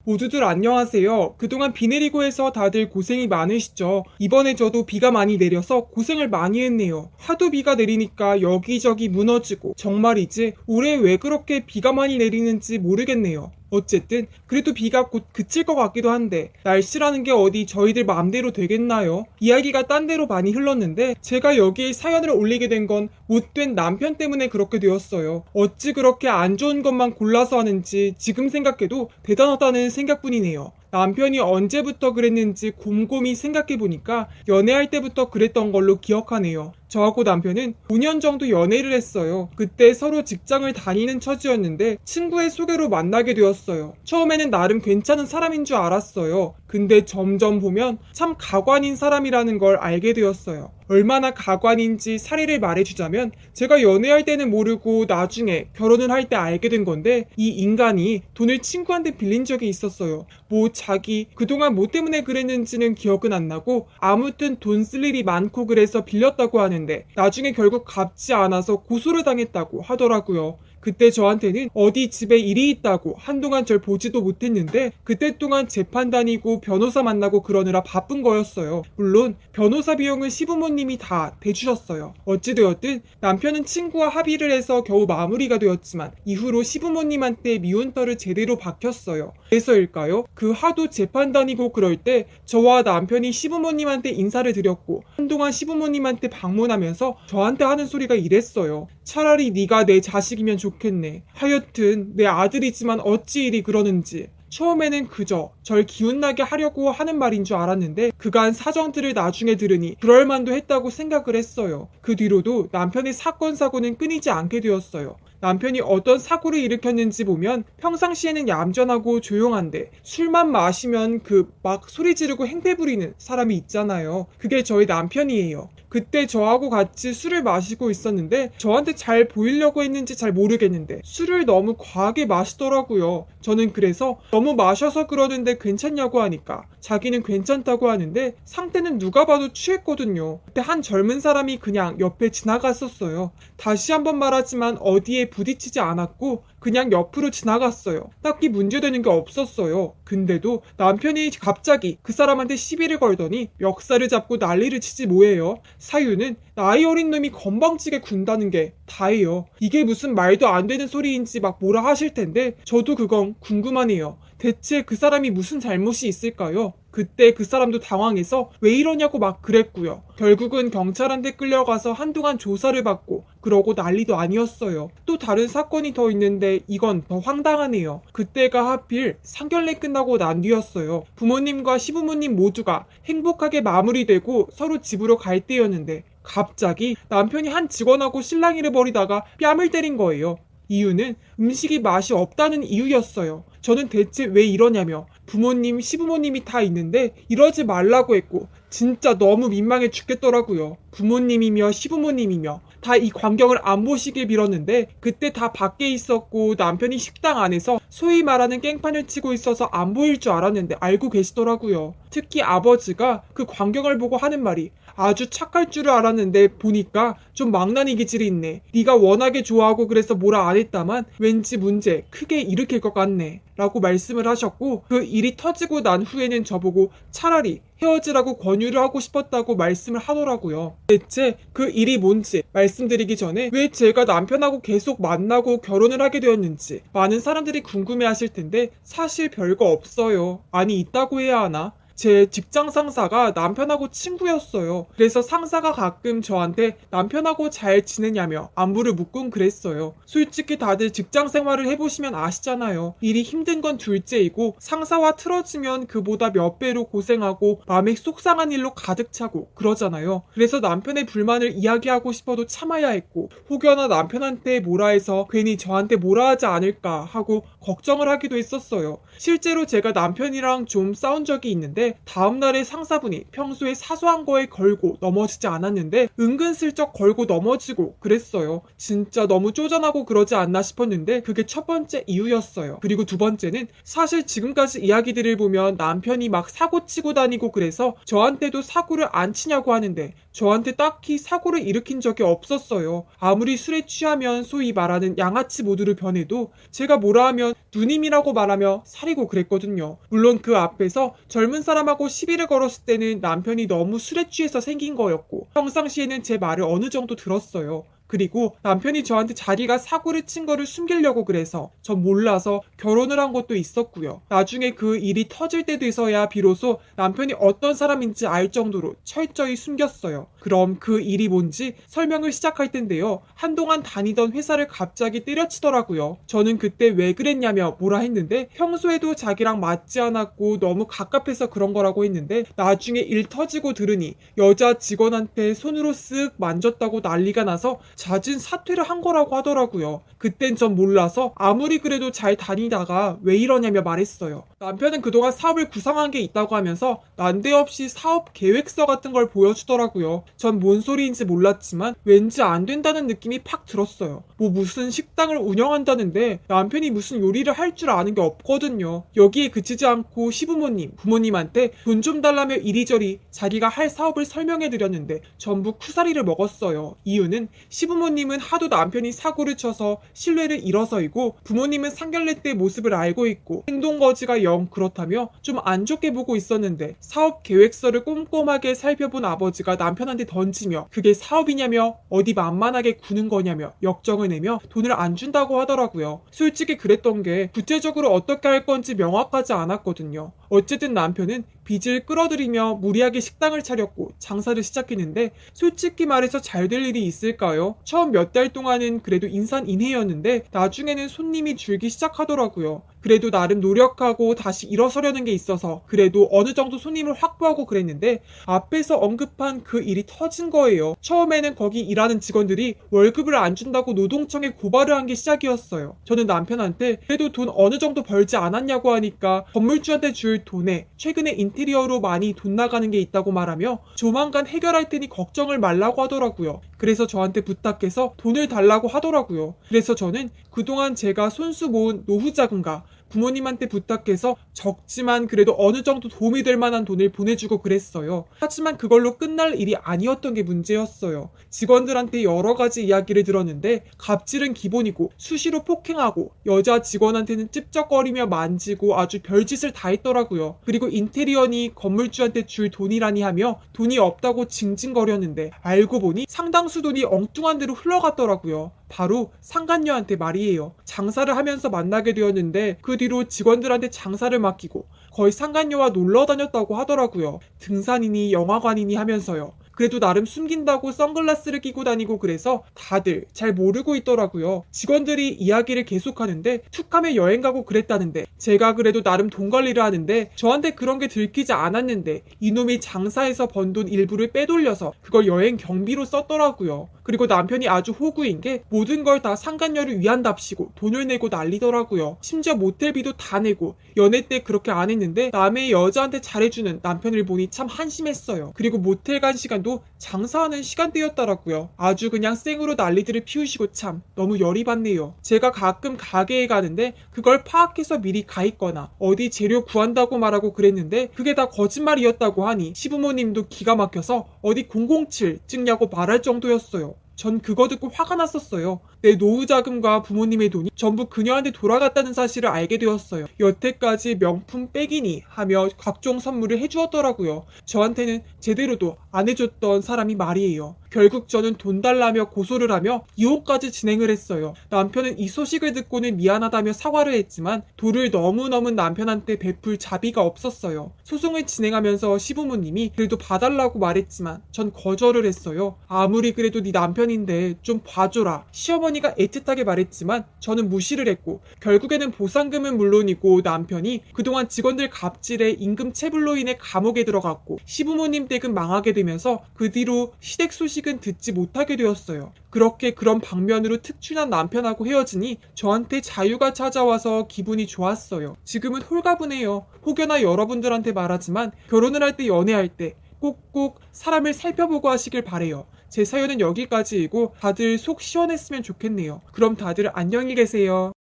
모두들 안녕하세요. 그동안 비 내리고 해서 다들 고생이 많으시죠? 이번에 저도 비가 많이 내려서 고생을 많이 했네요. 하도 비가 내리니까 여기저기 무너지고 정말이지 올해 왜 그렇게 비가 많이 내리는지 모르겠네요. 어쨌든 그래도 비가 곧 그칠 것 같기도 한데 날씨라는 게 어디 저희들 마음대로 되겠나요? 이야기가 딴 데로 많이 흘렀는데 제가 여기에 사연을 올리게 된 건 못된 남편 때문에 그렇게 되었어요. 어찌 그렇게 안 좋은 것만 골라서 하는지 지금 생각해도 대단하다는 생각뿐이네요. 남편이 언제부터 그랬는지 곰곰이 생각해보니까 연애할 때부터 그랬던 걸로 기억하네요. 저하고 남편은 5년 정도 연애를 했어요. 그때 서로 직장을 다니는 처지였는데 친구의 소개로 만나게 되었어요. 처음에는 나름 괜찮은 사람인 줄 알았어요. 근데 점점 보면 참 가관인 사람이라는 걸 알게 되었어요. 얼마나 가관인지 사례를 말해주자면 제가 연애할 때는 모르고 나중에 결혼을 할 때 알게 된 건데 이 인간이 돈을 친구한테 빌린 적이 있었어요. 뭐 자기 그동안 뭐 때문에 그랬는지는 기억은 안 나고 아무튼 돈 쓸 일이 많고 그래서 빌렸다고 하는데 나중에 결국 갚지 않아서 고소를 당했다고 하더라고요. 그때 저한테는 어디 집에 일이 있다고 한동안 절 보지도 못했는데 그때 동안 재판 다니고 변호사 만나고 그러느라 바쁜 거였어요. 물론 변호사 비용은 시부모님이 다 대주셨어요. 어찌되었든 남편은 친구와 합의를 해서 겨우 마무리가 되었지만 이후로 시부모님한테 미운털을 제대로 박혔어요. 그래서일까요? 그 하도 재판 다니고 그럴 때 저와 남편이 시부모님한테 인사를 드렸고 한동안 시부모님한테 방문하면서 저한테 하는 소리가 이랬어요. 차라리 네가 내 자식이면 좋겠네. 하여튼 내 아들이지만 어찌 이리 그러는지. 처음에는 그저 절 기운나게 하려고 하는 말인 줄 알았는데 그간 사정들을 나중에 들으니 그럴 만도 했다고 생각을 했어요. 그 뒤로도 남편의 사건 사고는 끊이지 않게 되었어요. 남편이 어떤 사고를 일으켰는지 보면 평상시에는 얌전하고 조용한데 술만 마시면 막 소리 지르고 행패 부리는 사람이 있잖아요. 그게 저희 남편이에요. 그때 저하고 같이 술을 마시고 있었는데 저한테 잘 보이려고 했는지 잘 모르겠는데 술을 너무 과하게 마시더라고요. 저는 그래서 너무 마셔서 그러는데 괜찮냐고 하니까 자기는 괜찮다고 하는데 상태는 누가 봐도 취했거든요. 그때 한 젊은 사람이 그냥 옆에 지나갔었어요. 다시 한번 말하지만 어디에 부딪히지 않았고 그냥 옆으로 지나갔어요. 딱히 문제되는 게 없었어요. 근데도 남편이 갑자기 그 사람한테 시비를 걸더니 멱살을 잡고 난리를 치지 뭐예요. 사유는 나이 어린 놈이 건방지게 군다는 게 다예요. 이게 무슨 말도 안 되는 소리인지 막 뭐라 하실 텐데 저도 그건 궁금하네요. 대체 그 사람이 무슨 잘못이 있을까요? 그때 그 사람도 당황해서 왜 이러냐고 막 그랬고요. 결국은 경찰한테 끌려가서 한동안 조사를 받고 그러고 난리도 아니었어요. 또 다른 사건이 더 있는데 이건 더 황당하네요. 그때가 하필 상견례 끝나고 난 뒤였어요. 부모님과 시부모님 모두가 행복하게 마무리되고 서로 집으로 갈 때였는데 갑자기 남편이 한 직원하고 실랑이를 벌이다가 뺨을 때린 거예요. 이유는 음식이 맛이 없다는 이유였어요. 저는 대체 왜 이러냐며 부모님, 시부모님이 다 있는데 이러지 말라고 했고 진짜 너무 민망해 죽겠더라고요. 부모님이며 시부모님이며 다 이 광경을 안 보시길 빌었는데 그때 다 밖에 있었고 남편이 식당 안에서 소위 말하는 깽판을 치고 있어서 안 보일 줄 알았는데 알고 계시더라고요. 특히 아버지가 그 광경을 보고 하는 말이 아주 착할 줄을 알았는데 보니까 좀 망나니 기질이 있네. 네가 워낙에 좋아하고 그래서 뭐라 안 했다만 왠지 문제 크게 일으킬 것 같네. 라고 말씀을 하셨고 그 일이 터지고 난 후에는 저보고 차라리 헤어지라고 권유를 하고 싶었다고 말씀을 하더라고요. 대체 그 일이 뭔지 말씀드리기 전에 왜 제가 남편하고 계속 만나고 결혼을 하게 되었는지 많은 사람들이 궁금해 하실 텐데 사실 별거 없어요. 아니 있다고 해야 하나? 제 직장 상사가 남편하고 친구였어요. 그래서 상사가 가끔 저한테 남편하고 잘 지내냐며 안부를 묻곤 그랬어요. 솔직히 다들 직장 생활을 해보시면 아시잖아요. 일이 힘든 건 둘째이고 상사와 틀어지면 그보다 몇 배로 고생하고 마음에 속상한 일로 가득 차고 그러잖아요. 그래서 남편의 불만을 이야기하고 싶어도 참아야 했고 혹여나 남편한테 뭐라 해서 괜히 저한테 뭐라 하지 않을까 하고 걱정을 하기도 했었어요. 실제로 제가 남편이랑 좀 싸운 적이 있는데 했는데 다음날에 상사분이 평소에 사소한 거에 걸고 넘어지지 않았는데 은근슬쩍 걸고 넘어지고 그랬어요. 진짜 너무 쪼잔하고 그러지 않나 싶었는데 그게 첫 번째 이유였어요. 그리고 두 번째는 사실 지금까지 이야기들을 보면 남편이 막 사고 치고 다니고 그래서 저한테도 사고를 안 치냐고 하는데 저한테 딱히 사고를 일으킨 적이 없었어요. 아무리 술에 취하면 소위 말하는 양아치 모드로 변해도 제가 뭐라 하면 누님이라고 말하며 사리고 그랬거든요. 물론 그 앞에서 젊은 사람하고 시비를 걸었을 때는 남편이 너무 술에 취해서 생긴 거였고 평상시에는 제 말을 어느 정도 들었어요. 그리고 남편이 저한테 자기가 사고를 친 거를 숨기려고 그래서 전 몰라서 결혼을 한 것도 있었고요. 나중에 그 일이 터질 때 돼서야 비로소 남편이 어떤 사람인지 알 정도로 철저히 숨겼어요. 그럼 그 일이 뭔지 설명을 시작할 텐데요. 한동안 다니던 회사를 갑자기 때려치더라고요. 저는 그때 왜 그랬냐며 뭐라 했는데 평소에도 자기랑 맞지 않았고 너무 갑갑해서 그런 거라고 했는데 나중에 일 터지고 들으니 여자 직원한테 손으로 쓱 만졌다고 난리가 나서 잦은 사퇴를 한 거라고 하더라고요. 그땐 전 몰라서 아무리 그래도 잘 다니다가 왜 이러냐며 말했어요. 남편은 그동안 사업을 구상한 게 있다고 하면서 난데없이 사업 계획서 같은 걸 보여주더라고요. 전 뭔 소리인지 몰랐지만 왠지 안 된다는 느낌이 팍 들었어요. 뭐 무슨 식당을 운영한다는데 남편이 무슨 요리를 할 줄 아는 게 없거든요. 여기에 그치지 않고 시부모님, 부모님한테 돈 좀 달라며 이리저리 자기가 할 사업을 설명해드렸는데 전부 쿠사리를 먹었어요. 이유는 시부모님은 하도 남편이 사고를 쳐서 신뢰를 잃어서이고 부모님은 상견례 때 모습을 알고 있고 행동거지가 영 그렇다며 좀 안 좋게 보고 있었는데 사업 계획서를 꼼꼼하게 살펴본 아버지가 남편한테 던지며 그게 사업이냐며 어디 만만하게 구는 거냐며 역정을 내며 돈을 안 준다고 하더라고요. 솔직히 그랬던 게 구체적으로 어떻게 할 건지 명확하지 않았거든요. 어쨌든 남편은 빚을 끌어들이며 무리하게 식당을 차렸고 장사를 시작했는데 솔직히 말해서 잘 될 일이 있을까요? 처음 몇 달 동안은 그래도 인산인해였는데 나중에는 손님이 줄기 시작하더라고요. 그래도 나름 노력하고 다시 일어서려는 게 있어서 그래도 어느 정도 손님을 확보하고 그랬는데 앞에서 언급한 그 일이 터진 거예요. 처음에는 거기 일하는 직원들이 월급을 안 준다고 노동청에 고발을 한 게 시작이었어요. 저는 남편한테 그래도 돈 어느 정도 벌지 않았냐고 하니까 건물주한테 줄 돈에 최근에 인테리어로 많이 돈 나가는 게 있다고 말하며 조만간 해결할 테니 걱정을 말라고 하더라고요. 그래서 저한테 부탁해서 돈을 달라고 하더라고요. 그래서 저는 그동안 제가 손수 모은 노후 자금과 부모님한테 부탁해서 적지만 그래도 어느 정도 도움이 될 만한 돈을 보내주고 그랬어요. 하지만 그걸로 끝날 일이 아니었던 게 문제였어요. 직원들한테 여러 가지 이야기를 들었는데 갑질은 기본이고 수시로 폭행하고 여자 직원한테는 찝쩍거리며 만지고 아주 별짓을 다 했더라고요. 그리고 인테리어니 건물주한테 줄 돈이라니 하며 돈이 없다고 징징거렸는데 알고 보니 상당수 돈이 엉뚱한 데로 흘러갔더라고요. 바로 상간녀한테 말이에요. 장사를 하면서 만나게 되었는데 그 뒤로 직원들한테 장사를 맡기고 거의 상간녀와 놀러 다녔다고 하더라고요. 등산이니 영화관이니 하면서요. 그래도 나름 숨긴다고 선글라스를 끼고 다니고 그래서 다들 잘 모르고 있더라고요. 직원들이 이야기를 계속하는데 툭하면 여행 가고 그랬다는데 제가 그래도 나름 돈 관리를 하는데 저한테 그런 게 들키지 않았는데 이놈이 장사해서 번 돈 일부를 빼돌려서 그걸 여행 경비로 썼더라고요. 그리고 남편이 아주 호구인 게 모든 걸 다 상간녀를 위한답시고 돈을 내고 난리더라고요. 심지어 모텔비도 다 내고 연애 때 그렇게 안 했는데 남의 여자한테 잘해주는 남편을 보니 참 한심했어요. 그리고 모텔 간 시간도 장사하는 시간대였더라고요. 아주 그냥 생으로 난리들을 피우시고 참 너무 열이 받네요. 제가 가끔 가게에 가는데 그걸 파악해서 미리 가 있거나 어디 재료 구한다고 말하고 그랬는데 그게 다 거짓말이었다고 하니 시부모님도 기가 막혀서 어디 007 찍냐고 말할 정도였어요. 전 그거 듣고 화가 났었어요. 내 노후 자금과 부모님의 돈이 전부 그녀한테 돌아갔다는 사실을 알게 되었어요. 여태까지 명품 백이니 하며 각종 선물을 해주었더라고요. 저한테는 제대로도 안 해줬던 사람이 말이에요. 결국 저는 돈 달라며 고소를 하며 이혼까지 진행을 했어요. 남편은 이 소식을 듣고는 미안하다며 사과를 했지만 도를 너무 넘은 남편한테 베풀 자비가 없었어요. 소송을 진행하면서 시부모님이 그래도 봐달라고 말했지만 전 거절을 했어요. 아무리 그래도 네 남편인데 좀 봐줘라. 시어머니 시어머니가 애틋하게 말했지만 저는 무시를 했고 결국에는 보상금은 물론이고 남편이 그동안 직원들 갑질에 임금 체불로 인해 감옥에 들어갔고 시부모님 댁은 망하게 되면서 그 뒤로 시댁 소식은 듣지 못하게 되었어요. 그렇게 그런 방면으로 특출난 남편하고 헤어지니 저한테 자유가 찾아와서 기분이 좋았어요. 지금은 홀가분해요. 혹여나 여러분들한테 말하지만 결혼을 할 때 연애할 때 꼭꼭 사람을 살펴보고 하시길 바래요. 제 사연은 여기까지이고 다들 속 시원했으면 좋겠네요. 그럼 다들 안녕히 계세요.